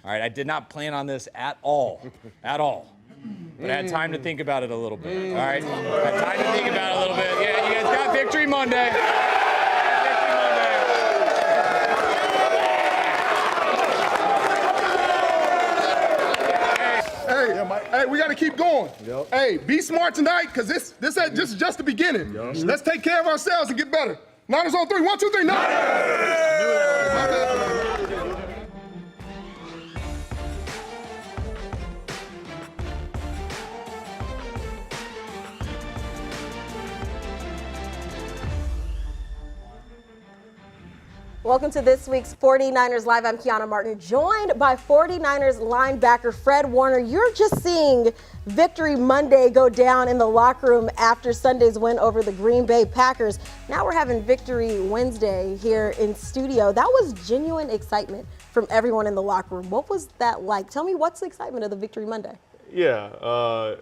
All right, I did not plan on this at all, at all. But I had time to think about it a little bit, all right? I had time to think about it a little bit. Yeah, you guys got Victory Monday. Hey, we got to keep going. Yep. Hey, be smart tonight, because this is just the beginning. Yep. Let's take care of ourselves and get better. Niners on 3. 1, 2, 3, Niners! Welcome to this week's 49ers Live. I'm Kiana Martin, joined by 49ers linebacker Fred Warner. You're just seeing Victory Monday go down in the locker room after Sunday's win over the Green Bay Packers. Now we're having Victory Wednesday here in studio. That was genuine excitement from everyone in the locker room. What was that like? Tell me, what's the excitement of the Victory Monday? Yeah,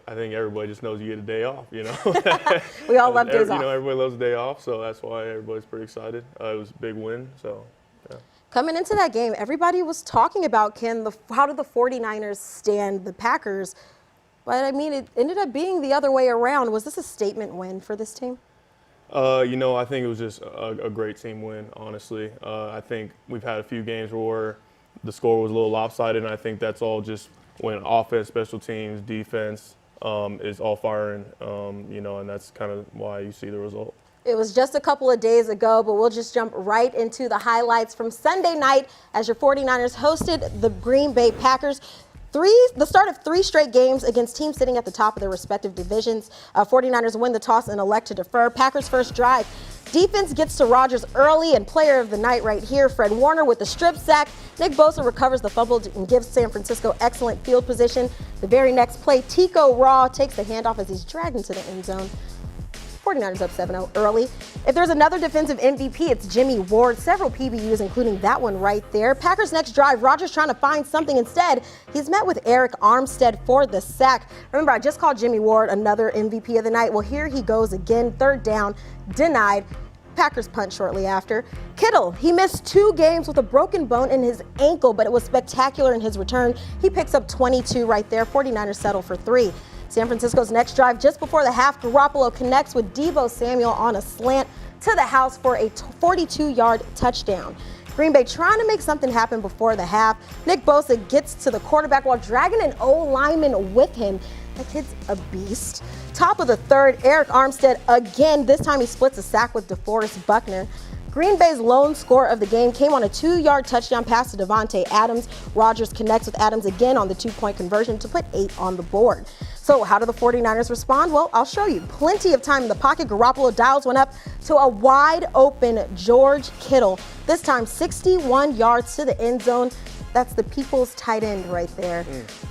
I think everybody just knows you get a day off, you know. We all love days off. You know, everybody loves a day off, so that's why everybody's pretty excited. It was a big win, so, yeah. Coming into that game, everybody was talking about how did the 49ers stand the Packers? But, I mean, it ended up being the other way around. Was this a statement win for this team? You know, I think it was just a great team win, honestly. I think we've had a few games where the score was a little lopsided, and I think that's all just when offense, special teams, defense is all firing, you know, and that's kind of why you see the result. It was just a couple of days ago, but we'll just jump right into the highlights from Sunday night as your 49ers hosted the Green Bay Packers. The start of 3 straight games against teams sitting at the top of their respective divisions. 49ers win the toss and elect to defer. Packers' first drive. Defense gets to Rodgers early, and player of the night right here, Fred Warner with the strip sack. Nick Bosa recovers the fumble and gives San Francisco excellent field position. The very next play, Tico Raw takes the handoff as he's dragged into the end zone. 49ers up 7-0 early. If there's another defensive MVP, it's Jimmy Ward. Several PBUs, including that one right there. Packers' next drive, Rodgers trying to find something instead. He's met with Eric Armstead for the sack. Remember, I just called Jimmy Ward another MVP of the night. Well, here he goes again. 3rd down, denied. Packers punt shortly after. Kittle, he missed 2 games with a broken bone in his ankle, but it was spectacular in his return. He picks up 22 right there. 49ers settle for 3. San Francisco's next drive, just before the half, Garoppolo connects with Deebo Samuel on a slant to the house for a 42-yard touchdown. Green Bay trying to make something happen before the half. Nick Bosa gets to the quarterback while dragging an O-lineman with him. That kid's a beast. Top of the 3rd, Eric Armstead again. This time he splits a sack with DeForest Buckner. Green Bay's lone score of the game came on a 2-yard touchdown pass to Devontae Adams. Rodgers connects with Adams again on the 2-point conversion to put 8 on the board. So how do the 49ers respond? Well, I'll show you. Plenty of time in the pocket. Garoppolo dials one up to a wide open George Kittle. This time 61 yards to the end zone. That's the people's tight end right there.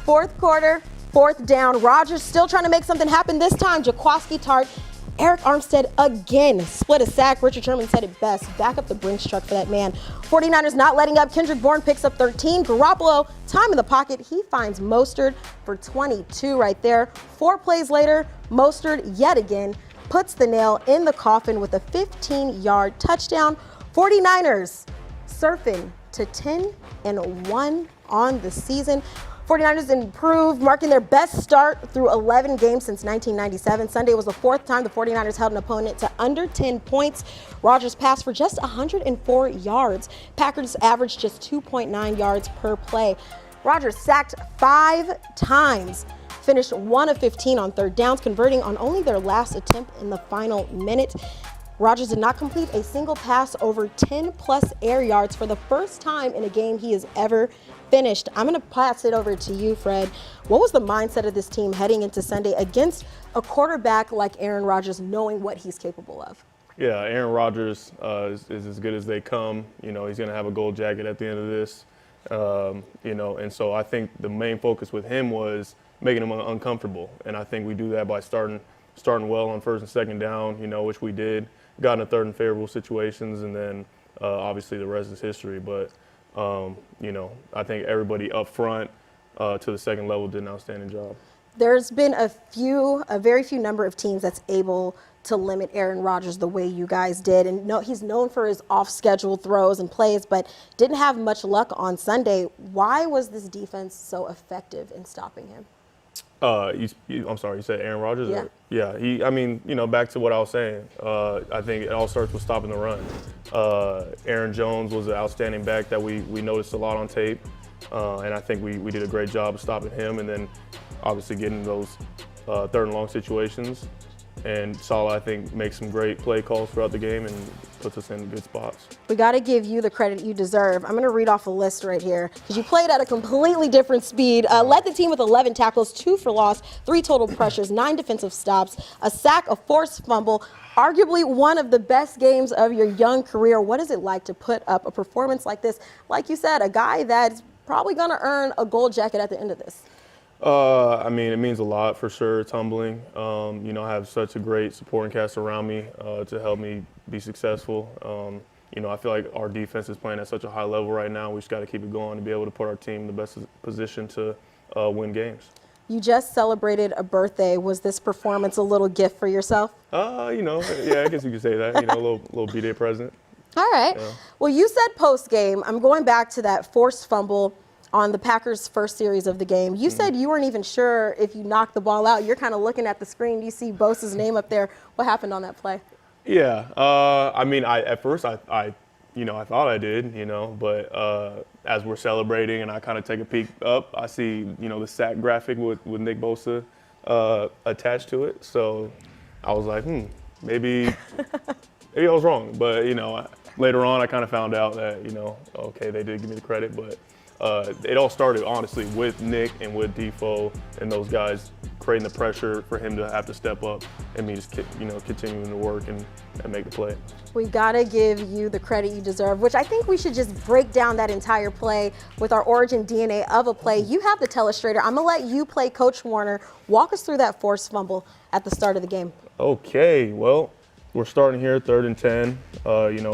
4th quarter, 4th down. Rodgers still trying to make something happen. This time Jaquiski Tartt, Eric Armstead again split a sack. Richard Sherman said it best. Back up the Brinks truck for that man. 49ers not letting up. Kendrick Bourne picks up 13. Garoppolo, time in the pocket. He finds Mostert for 22 right there. 4 plays later, Mostert yet again puts the nail in the coffin with a 15-yard touchdown. 49ers surfing to 10-1 on the season. 49ers improved, marking their best start through 11 games since 1997. Sunday was the 4th time the 49ers held an opponent to under 10 points. Rodgers passed for just 104 yards. Packers averaged just 2.9 yards per play. Rodgers sacked 5 times, finished 1 of 15 on 3rd downs, converting on only their last attempt in the final minute. Rodgers did not complete a single pass over 10-plus air yards for the first time in a game he has ever finished. I'm going to pass it over to you, Fred. What was the mindset of this team heading into Sunday against a quarterback like Aaron Rodgers, knowing what he's capable of? Yeah, Aaron Rodgers is as good as they come. You know, he's going to have a gold jacket at the end of this. You know, and so I think the main focus with him was making him uncomfortable. And I think we do that by starting well on 1st and 2nd down, you know, which we did. Got in 3rd and favorable situations, and then obviously the rest is history. But, you know, I think everybody up front to the 2nd level did an outstanding job. There's been a very few number of teams that's able to limit Aaron Rodgers the way you guys did. And no, he's known for his off-schedule throws and plays, but didn't have much luck on Sunday. Why was this defense so effective in stopping him? I'm sorry, you said Aaron Rodgers? Yeah. Yeah, back to what I was saying. I think it all starts with stopping the run. Aaron Jones was an outstanding back that we noticed a lot on tape, and I think we did a great job of stopping him, and then obviously getting those third and long situations. And Saleh, I think, makes some great play calls throughout the game and puts us in good spots. We got to give you the credit you deserve. I'm going to read off a list right here because you played at a completely different speed. Led the team with 11 tackles, 2 for loss, 3 total pressures, 9 defensive stops, a sack, a forced fumble. Arguably one of the best games of your young career. What is it like to put up a performance like this? Like you said, a guy that's probably going to earn a gold jacket at the end of this. It means a lot for sure. It's humbling. I have such a great supporting cast around me to help me be successful. I feel like our defense is playing at such a high level right now. We just got to keep it going to be able to put our team in the best position to win games. You just celebrated a birthday. Was this performance a little gift for yourself? I guess you could say that. A little B-Day present. All right. Yeah. Well, you said post-game. I'm going back to that forced fumble on the Packers' first series of the game. You said you weren't even sure if you knocked the ball out. You're kind of looking at the screen. You see Bosa's name up there. What happened on that play? Yeah. At first I thought I did, but as we're celebrating and I kind of take a peek up, I see, the sack graphic with Nick Bosa attached to it. So I was like, maybe I was wrong. But, later on I kind of found out that, okay, they did give me the credit, but it all started, honestly, with Nick and with Defoe and those guys creating the pressure for him to have to step up and me just, continuing to work and make the play. We got to give you the credit you deserve, which I think we should just break down that entire play with our origin DNA of a play. You have the telestrator. I'm going to let you play Coach Warner. Walk us through that forced fumble at the start of the game. Okay, well, we're starting here, 3rd and 10.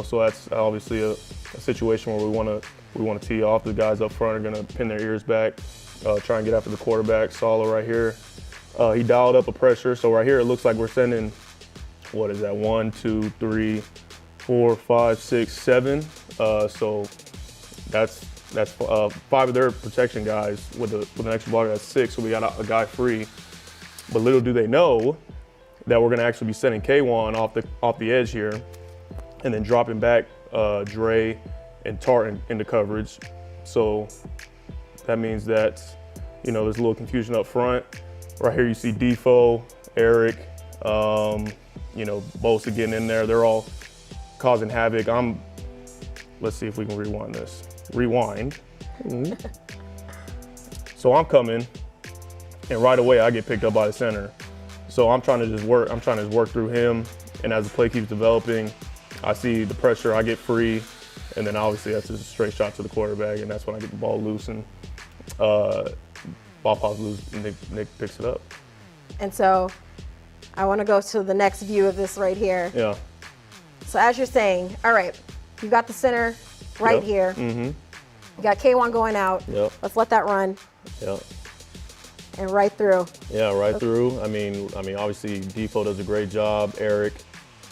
So that's obviously a situation where we want to tee off. The guys up front are going to pin their ears back, try and get after the quarterback. Saleh right here. He dialed up a pressure. So right here it looks like we're sending, 1, 2, 3, 4, 5, 6, 7. So that's 5 of their protection guys with an extra blocker. That's 6. So we got a guy free. But little do they know that we're going to actually be sending K1 off the edge here, and then dropping back Dre and Tartan into coverage. So that means that, there's a little confusion up front. Right here you see Defoe, Eric, Bosa getting in there. They're all causing havoc. Let's see if we can rewind this. Rewind. So I'm coming, and right away I get picked up by the center. So I'm trying to just work through him, and as the play keeps developing, I see the pressure, I get free, and then obviously that's just a straight shot to the quarterback, and that's when I get the ball loose, and ball pops loose, and Nick picks it up. And so I want to go to the next view of this right here. Yeah. So as you're saying, all right, you got the center right here. Mm-hmm. You got K1 going out. Yep. Let's let that run. Yep. And right through. Yeah, right through. Obviously Defoe does a great job. Eric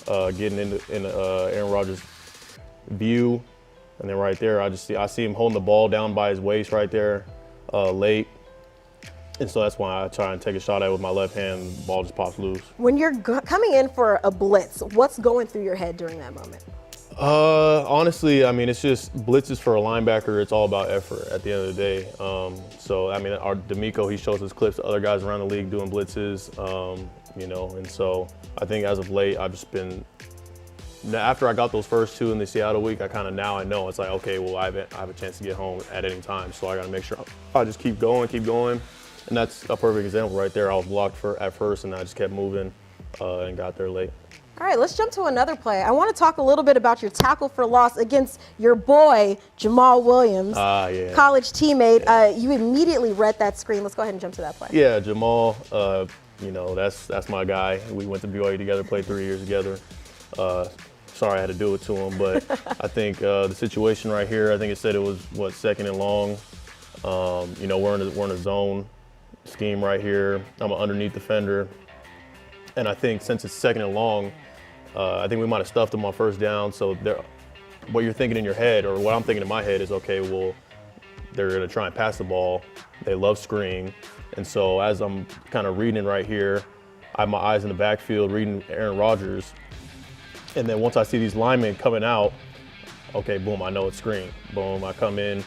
getting into Aaron Rodgers' view, and then right there, I see him holding the ball down by his waist right there, late, and so that's why I try and take a shot at it with my left hand. And the ball just pops loose. When you're coming in for a blitz, what's going through your head during that moment? Honestly, it's just blitzes for a linebacker. It's all about effort at the end of the day. Our D'Amico, he shows his clips to other guys around the league doing blitzes, and so I think as of late, I've just been, after I got those first 2 in the Seattle week, I know it's like, okay, well, I have a chance to get home at any time, so I got to make sure I just keep going, and that's a perfect example right there. I was blocked at first, and I just kept moving and got there late. All right, let's jump to another play. I want to talk a little bit about your tackle for loss against your boy, Jamal Williams, college teammate. Yeah. You immediately read that screen. Let's go ahead and jump to that play. Yeah, Jamal, that's my guy. We went to BYU together, played 3 years together. Sorry I had to do it to him, but I think the situation right here, I think it said it was, 2nd and long. We're in a zone scheme right here. I'm an underneath defender. And I think since it's 2nd and long, I think we might have stuffed them on 1st down. So what you're thinking in your head, or what I'm thinking in my head, is okay, well, they're going to try and pass the ball. They love screen. And so as I'm kind of reading right here, I have my eyes in the backfield reading Aaron Rodgers. And then once I see these linemen coming out, okay, boom, I know it's screen. Boom, I come in.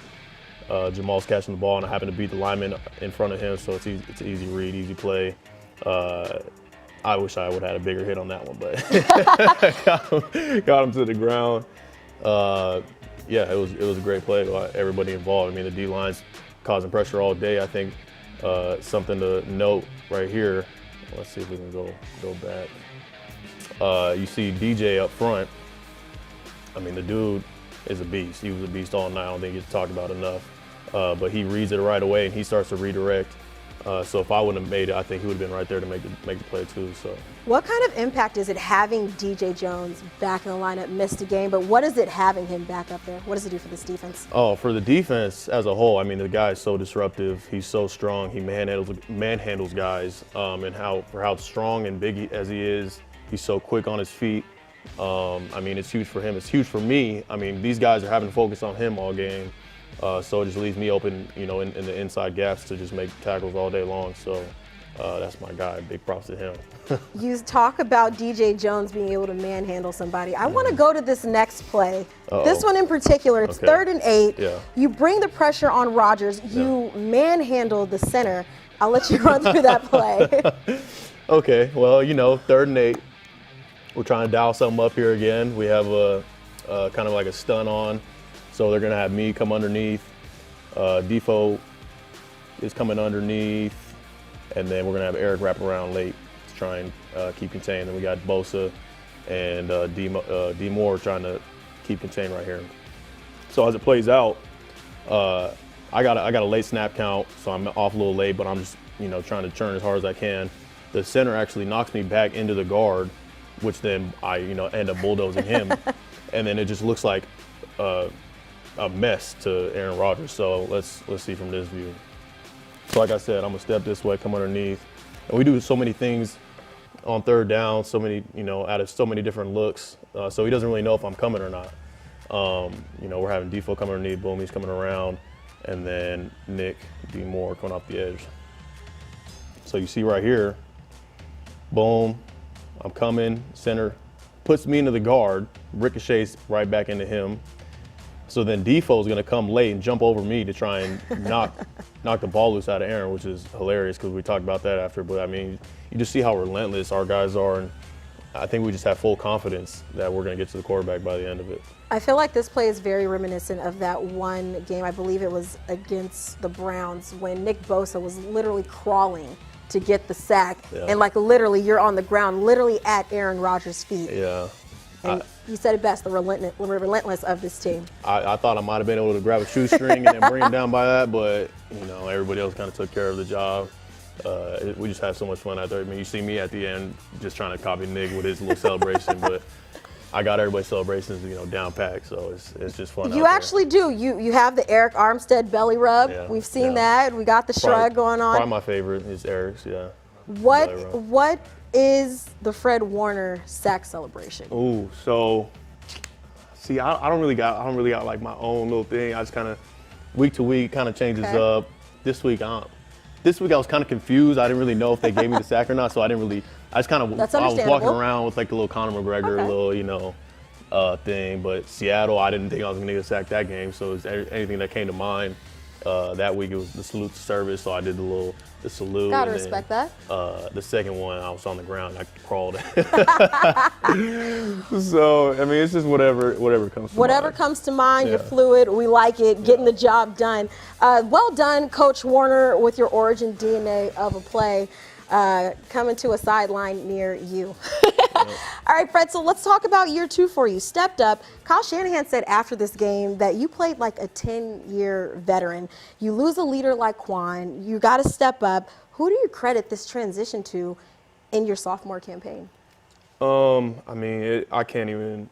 Jamal's catching the ball, and I happen to beat the lineman in front of him, so it's easy, it's an easy read, easy play. I wish I would have had a bigger hit on that one, but got him to the ground. Yeah, it was a great play by everybody involved. I mean, the D-line's causing pressure all day. I think something to note right here. Let's see if we can go back. You see DJ up front. I mean, the dude is a beast. He was a beast all night. I don't think he gets talked about enough. But he reads it right away, and he starts to redirect. So if I wouldn't have made it, I think he would have been right there to make the play too. So. What kind of impact is it having DJ Jones back in the lineup? Missed a game, but what is it having him back up there? What does it do for this defense? Oh, for the defense as a whole, I mean, the guy is so disruptive. He's so strong. He manhandles guys, and for how strong and big as he is, he's so quick on his feet. I mean, it's huge for him. It's huge for me. I mean, these guys are having to focus on him all game. So it just leaves me open, you know, in the inside gaps to just make tackles all day long. So that's my guy. Big props to him. You talk about DJ Jones being able to manhandle somebody. I want to go to this next play. This one in particular, it's 3rd and 8. Yeah. You bring the pressure on Rodgers. You manhandle the center. I'll let you run through that play. Okay, well, you know, 3rd and 8. We're trying to dial something up here again. We have a kind of like a stun on. So they're going to have me come underneath. Defoe is coming underneath. And then we're going to have Eric wrap around late to try and keep contained. Then we got Bosa and D Moore trying to keep contained right here. So as it plays out, I got a late snap count, so I'm off a little late, but I'm just, you know, trying to churn as hard as I can. The center actually knocks me back into the guard, which then I, you know, end up bulldozing him. And then it just looks like a mess to Aaron Rodgers. So let's see from this view. So like I said, I'm gonna step this way, come underneath. And we do so many things on 3rd down, so many, you know, out of so many different looks. So he doesn't really know if I'm coming or not. You know, we're having Defoe come underneath, boom, he's coming around. And then Nick D. Moore coming off the edge. So you see right here, boom, I'm coming, center puts me into the guard, ricochets right back into him. So then Defoe's gonna come late and jump over me to try and knock the ball loose out of Aaron, which is hilarious because we talked about that after. But I mean, you just see how relentless our guys are, and I think we just have full confidence that we're gonna get to the quarterback by the end of it. I feel like this play is very reminiscent of that one game, I believe it was against the Browns, when Nick Bosa was literally crawling to get the sack. Yeah. And like literally you're on the ground, literally at Aaron Rodgers' feet. Yeah. And you said it best, the relentless of this team. I thought I might have been able to grab a shoestring and then bring him down by that, but, you know, everybody else kind of took care of the job. We just had so much fun out there. I mean, you see me at the end just trying to copy Nick with his little celebration, but I got everybody's celebrations, you know, down packed, so it's just fun. You actually do. You have the Eric Armstead belly rub. Yeah, We've seen that. We got the shrug going on. Probably my favorite is Eric's, yeah. What is the Fred Warner sack celebration? Ooh, so see, I don't really got like my own little thing. I just kind of week to week kind of changes up. This week I was kind of confused. I didn't really know if they gave me the sack or not, so I just kind of, I was walking around with like a little Conor McGregor, little, you know, thing. But Seattle, I didn't think I was going to get a sack that game, so it was anything that came to mind. That week it was the salute to service, so I did the salute. Gotta respect that. The second one, I was on the ground, I crawled. So I mean, it's just whatever comes to mind. Whatever comes to mind, you're fluid. We like it. Getting the job done. Well done, Coach Warner, with your origin DNA of a play coming to a sideline near you. All right, Fred, so let's talk about year 2 for you. Stepped up. Kyle Shanahan said after this game that you played like a 10-year veteran. You lose a leader like Quan. You got to step up. Who do you credit this transition to in your sophomore campaign? I mean, I can't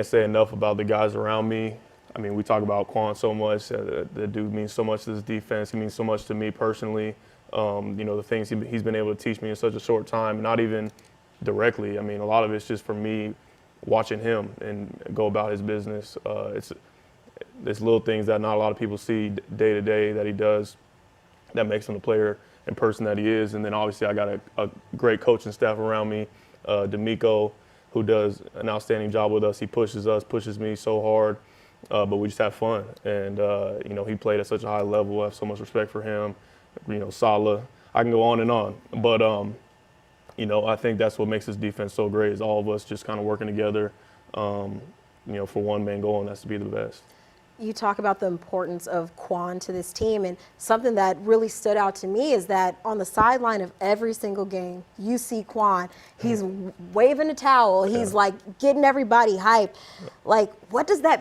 say enough about the guys around me. I mean, we talk about Quan so much. The dude means so much to this defense. He means so much to me personally. The things he's been able to teach me in such a short time, not even directly. I mean, a lot of it's just from me watching him and go about his business. It's little things that not a lot of people see day to day that he does that makes him the player and person that he is. And then obviously I got a great coaching staff around me, D'Amico, who does an outstanding job with us. He pushes me so hard, but we just have fun. And, he played at such a high level. I have so much respect for him. Salah, I can go on and on. But, I think that's what makes this defense so great is all of us just kind of working together, for one main goal, and that's to be the best. You talk about the importance of Quan to this team, and something that really stood out to me is that on the sideline of every single game, you see Quan. He's waving a towel. He's like getting everybody hyped. Like, what does that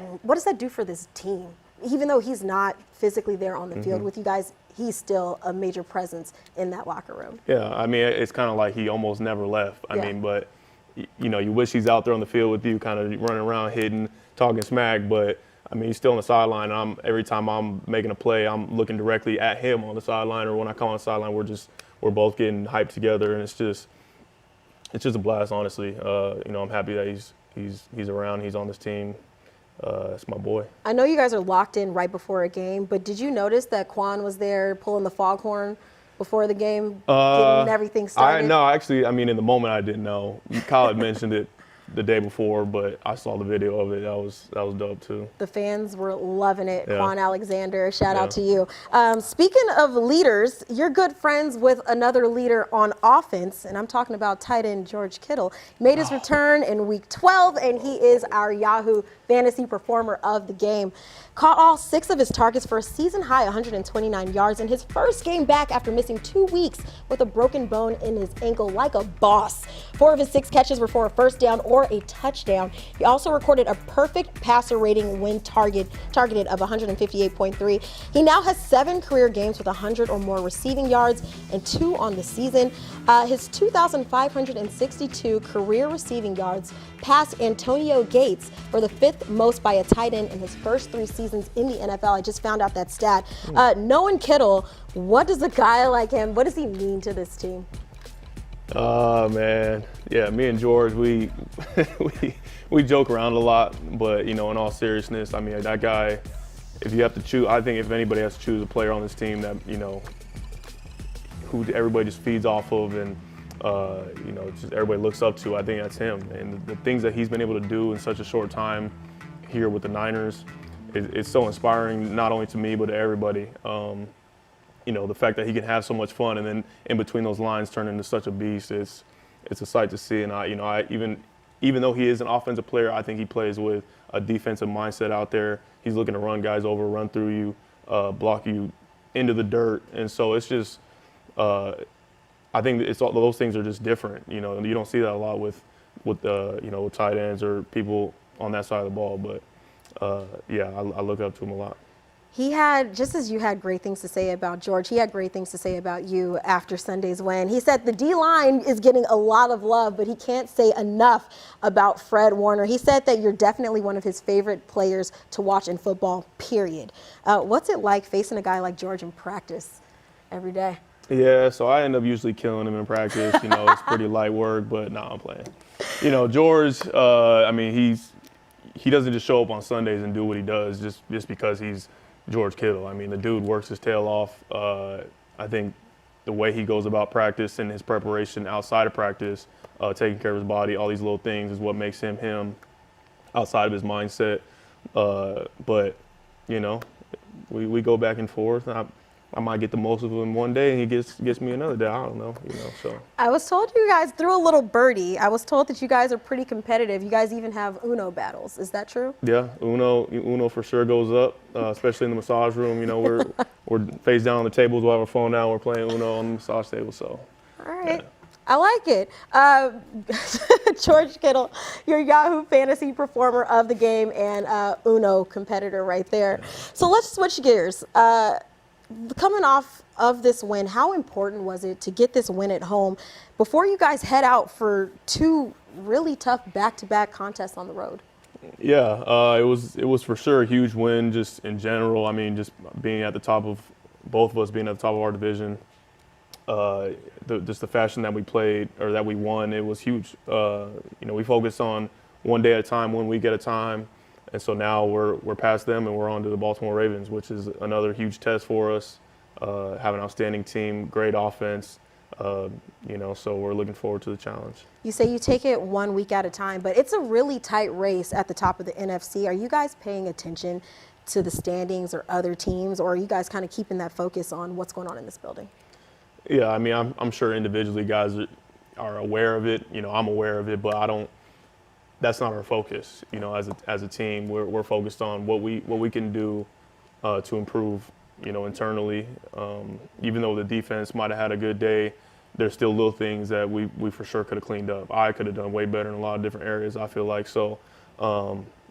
do for this team? Even though he's not physically there on the field with you guys, he's still a major presence in that locker room. Yeah, I mean, it's kind of like he almost never left. I mean, but you wish he's out there on the field with you, kind of running around, hitting, talking smack, but I mean, he's still on the sideline. Every time I'm making a play, I'm looking directly at him on the sideline, or when I come on the sideline, we're both getting hyped together, and it's just a blast, honestly. I'm happy that he's around, he's on this team. It's my boy. I know you guys are locked in right before a game, but did you notice that Quan was there pulling the foghorn before the game, getting everything started? In the moment I didn't know. Kyle had mentioned it the day before, but I saw the video of it. That was dope too. The fans were loving it. Yeah. Quan Alexander, shout out to you. Speaking of leaders, you're good friends with another leader on offense, and I'm talking about tight end George Kittle. He made his return in week 12, and he is our Yahoo Fantasy Performer of the game. Caught all 6 of his targets for a season-high 129 yards in his first game back after missing 2 weeks with a broken bone in his ankle like a boss. 4 of his 6 catches were for a first down or a touchdown. He also recorded a perfect passer rating when targeted of 158.3. He now has 7 career games with 100 or more receiving yards and 2 on the season. His 2,562 career receiving yards passed Antonio Gates for the 5th most by a tight end in his first 3 seasons in the NFL. I just found out that stat. Knowing Kittle, what does a guy like him, what does he mean to this team? Man. Yeah, me and George, we joke around a lot, but, in all seriousness, I mean, that guy, if you have to choose, I think if anybody has to choose a player on this team that, who everybody just feeds off of and, just everybody looks up to, I think that's him. And the things that he's been able to do in such a short time here with the Niners, it's so inspiring, not only to me, but to everybody. The fact that he can have so much fun and then in between those lines turn into such a beast, it's a sight to see. And even though he is an offensive player, I think he plays with a defensive mindset out there. He's looking to run guys over, run through you, block you into the dirt. And so it's just, I think it's all those things are just different. You don't see that a lot with tight ends or people on that side of the ball. But I look up to him a lot. He had, just as you had great things to say about George, he had great things to say about you after Sunday's win. He said the D-line is getting a lot of love, but he can't say enough about Fred Warner. He said that you're definitely one of his favorite players to watch in football, period. What's it like facing a guy like George in practice every day? Yeah, so I end up usually killing him in practice. It's pretty light work, but I'm playing. George, he doesn't just show up on Sundays and do what he does just because he's George Kittle. I mean, the dude works his tail off. I think the way he goes about practice and his preparation outside of practice, taking care of his body, all these little things is what makes him him outside of his mindset. But, we go back and forth. I might get the most of him one day, and he gets me another day. I don't know, so. I was told you guys threw a little birdie. I was told that you guys are pretty competitive. You guys even have Uno battles. Is that true? Yeah, Uno for sure goes up, especially in the massage room. We're face down on the tables. We'll have our phone down. We're playing Uno on the massage table. So. All right. Yeah. I like it. George Kittle, your Yahoo Fantasy Performer of the game and Uno competitor right there. Yeah. So let's switch gears. Coming off of this win, how important was it to get this win at home before you guys head out for 2 really tough back-to-back contests on the road? Yeah, it was for sure a huge win just in general. I mean, just being at the top of both of us being at the top of our division, just the fashion that we played or that we won, it was huge. We focused on one day at a time, 1 week at a time. And so now we're past them and we're on to the Baltimore Ravens, which is another huge test for us. Have an outstanding team, great offense, so we're looking forward to the challenge. You say you take it 1 week at a time, but it's a really tight race at the top of the NFC. Are you guys paying attention to the standings or other teams, or are you guys kind of keeping that focus on what's going on in this building? Yeah, I mean, I'm sure individually guys are aware of it. I'm aware of it, but that's not our focus. As a team, we're focused on what we can do to improve, internally. Even though the defense might have had a good day, there's still little things that we for sure could have cleaned up. I could have done way better in a lot of different areas, I feel like. So,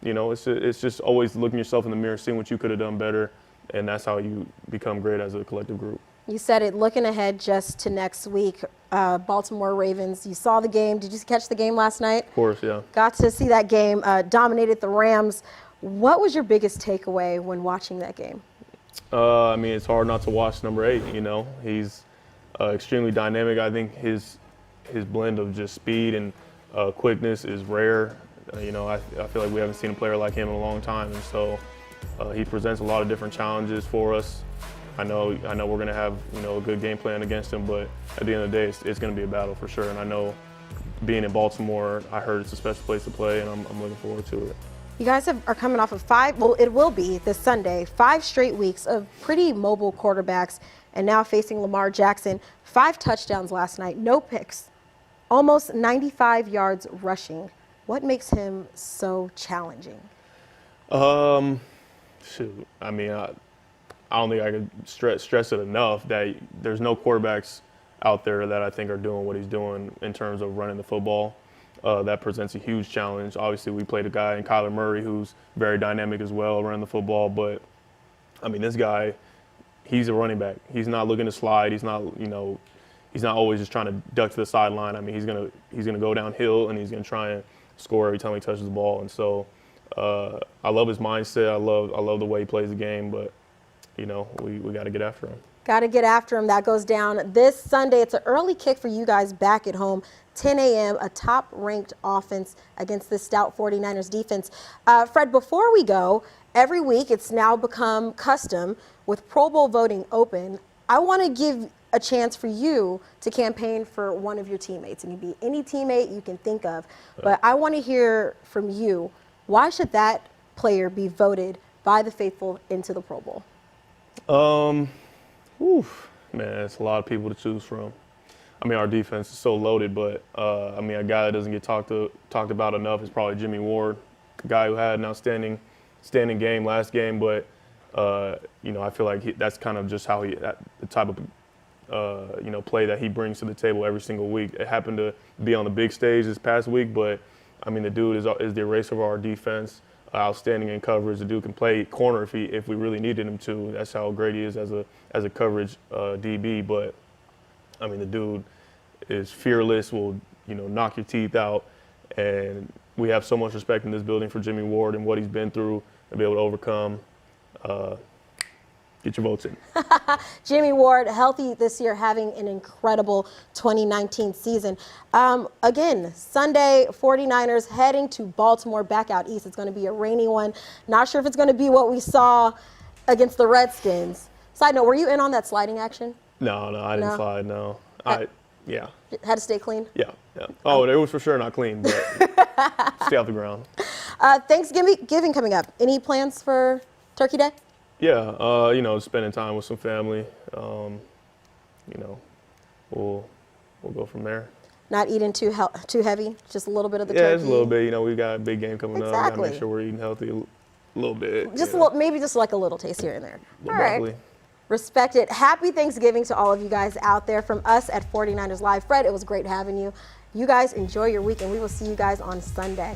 it's just always looking yourself in the mirror, seeing what you could have done better, and that's how you become great as a collective group. You said it, looking ahead just to next week, Baltimore Ravens. You saw the game. Did you catch the game last night? Of course, yeah. Got to see that game, dominated the Rams. What was your biggest takeaway when watching that game? It's hard not to watch number 8, He's extremely dynamic. I think his blend of just speed and quickness is rare. I feel like we haven't seen a player like him in a long time, and so he presents a lot of different challenges for us. I know we're going to have, a good game plan against him, but at the end of the day, it's going to be a battle for sure. And I know being in Baltimore, I heard it's a special place to play, and I'm looking forward to it. You guys are coming off of it will be this Sunday, 5 straight weeks of pretty mobile quarterbacks, and now facing Lamar Jackson. 5 touchdowns last night, no picks, almost 95 yards rushing. What makes him so challenging? Shoot, I don't think I could stress it enough that there's no quarterbacks out there that I think are doing what he's doing in terms of running the football. That presents a huge challenge. Obviously, we played a guy in Kyler Murray who's very dynamic as well running the football. But, this guy, he's a running back. He's not looking to slide. He's not, he's not always just trying to duck to the sideline. He's gonna go downhill and he's gonna try and score every time he touches the ball. And so I love his mindset. I love the way he plays the game. But we got to get after him. Got to get after him. That goes down this Sunday. It's an early kick for you guys back at home, 10 a.m., a top-ranked offense against the stout 49ers defense. Fred, before we go, every week it's now become custom with Pro Bowl voting open. I want to give a chance for you to campaign for one of your teammates. It can be any teammate you can think of, but I want to hear from you. Why should that player be voted by the faithful into the Pro Bowl? Man, it's a lot of people to choose from. Our defense is so loaded, but a guy that doesn't get talked about enough is probably Jimmy Ward, a guy who had an outstanding game last game, but I feel like that's kind of just how the type of play that he brings to the table every single week. It happened to be on the big stage this past week, but the dude is the eraser of our defense. Outstanding in coverage. The dude can play corner if we really needed him to. That's how great he is as a coverage DB. But the dude is fearless. Will knock your teeth out. And we have so much respect in this building for Jimmy Ward and what he's been through and be able to overcome. Get your votes in. Jimmy Ward, healthy this year, having an incredible 2019 season. Again, Sunday, 49ers heading to Baltimore, back out east. It's going to be a rainy one. Not sure if it's going to be what we saw against the Redskins. Side note, were you in on that sliding action? No, I didn't slide, no. Yeah. Had to stay clean? Yeah. Oh, it was for sure not clean, but stay off the ground. Thanksgiving coming up. Any plans for Turkey Day? Yeah, spending time with some family. We'll go from there. Not eating too heavy, just a little bit of the turkey. turkey. Yeah, just a little bit. We got a big game coming up. We got to make sure we're eating healthy a little bit. Maybe just like a little taste here and there. All right. Respect it. Happy Thanksgiving to all of you guys out there from us at 49ers Live. Fred, it was great having you. You guys enjoy your week, and we will see you guys on Sunday.